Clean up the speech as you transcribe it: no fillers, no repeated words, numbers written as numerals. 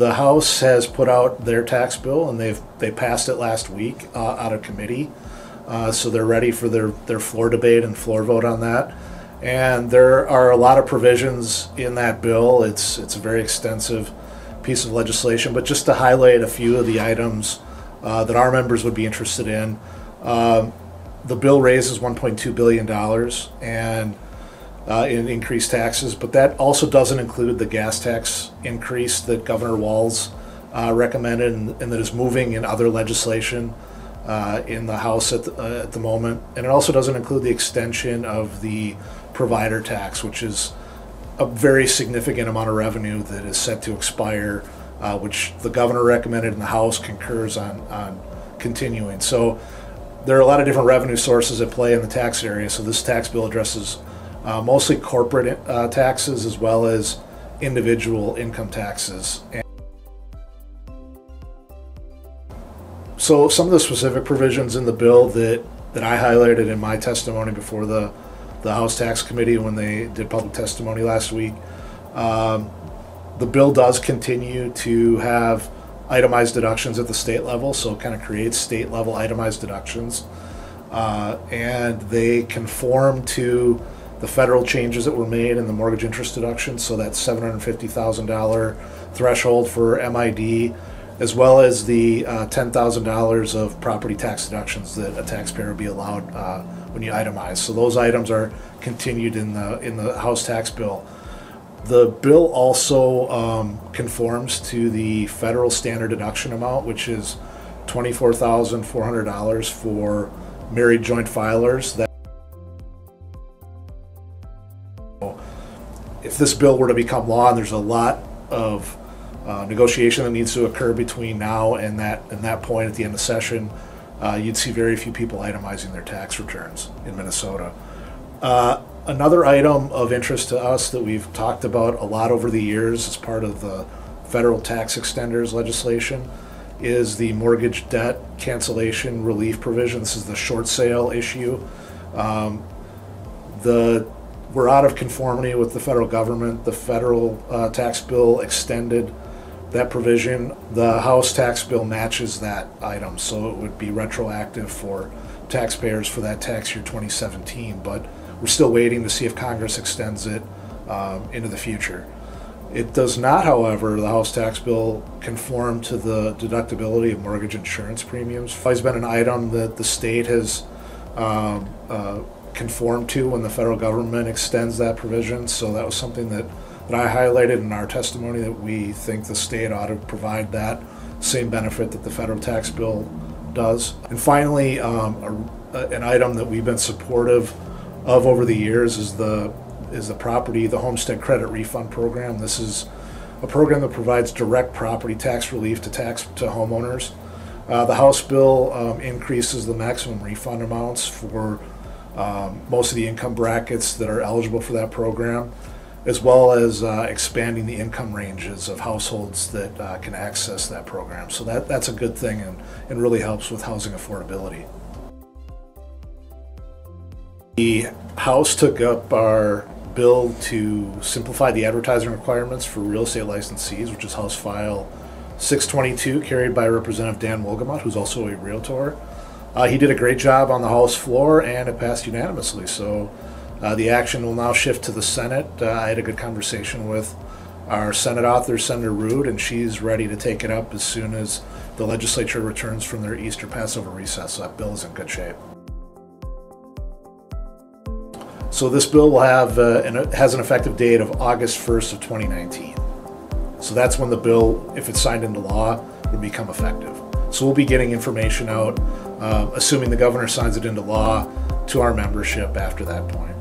The House has put out their tax bill, and they passed it last week out of committee. So they're ready for their floor debate and floor vote on that. And there are a lot of provisions in that bill. It's a very extensive piece of legislation, but just to highlight a few of the items that our members would be interested in. The bill raises $1.2 billion and in increased taxes, but that also doesn't include the gas tax increase that Governor Walz recommended and that is moving in other legislation in the House at the moment. And it also doesn't include the extension of the provider tax, which is a very significant amount of revenue that is set to expire, which the governor recommended and the House concurs on continuing. So there are a lot of different revenue sources at play in the tax area. So this tax bill addresses mostly corporate taxes as well as individual income taxes. So some of the specific provisions in the bill that I highlighted in my testimony before the House Tax Committee when they did public testimony last week, the bill does continue to have itemized deductions at the state level, so it kind of creates state level itemized deductions, and they conform to the federal changes that were made in the mortgage interest deduction, so that $750,000 threshold for MID, as well as the $10,000 of property tax deductions that a taxpayer will be allowed when you itemize. So those items are continued in the House tax bill. The bill also conforms to the federal standard deduction amount, which is $24,400 for married joint filers. If this bill were to become law, and there's a lot of negotiation that needs to occur between now and that point at the end of session, you'd see very few people itemizing their tax returns in Minnesota. Another item of interest to us that we've talked about a lot over the years as part of the federal tax extenders legislation is the mortgage debt cancellation relief provision. This is the short sale issue. We're out of conformity with the federal government. The federal tax bill extended that provision. The House tax bill matches that item, so it would be retroactive for taxpayers for that tax year 2017, but we're still waiting to see if Congress extends it into the future. It does not, however, the House tax bill conform to the deductibility of mortgage insurance premiums. It's always been an item that the state has conformed to when the federal government extends that provision, so that was something that I highlighted in our testimony, that we think the state ought to provide that same benefit that the federal tax bill does. And finally, an item that we've been supportive of over the years is the Homestead Credit Refund Program. This is a program that provides direct property tax relief to homeowners. The House bill increases the maximum refund amounts for most of the income brackets that are eligible for that program, as well as expanding the income ranges of households that can access that program. So that's a good thing and really helps with housing affordability. The House took up our bill to simplify the advertising requirements for real estate licensees, which is House File 622, carried by Representative Dan Wolgamott, who's also a realtor. He did a great job on the House floor, and it passed unanimously. So the action will now shift to the Senate. I had a good conversation with our Senate author, Senator Rood, and she's ready to take it up as soon as the legislature returns from their Easter Passover recess. So that bill is in good shape. So this bill will have has an effective date of August 1st of 2019. So that's when the bill, if it's signed into law, would become effective. So we'll be getting information out, assuming the governor signs it into law, to our membership after that point.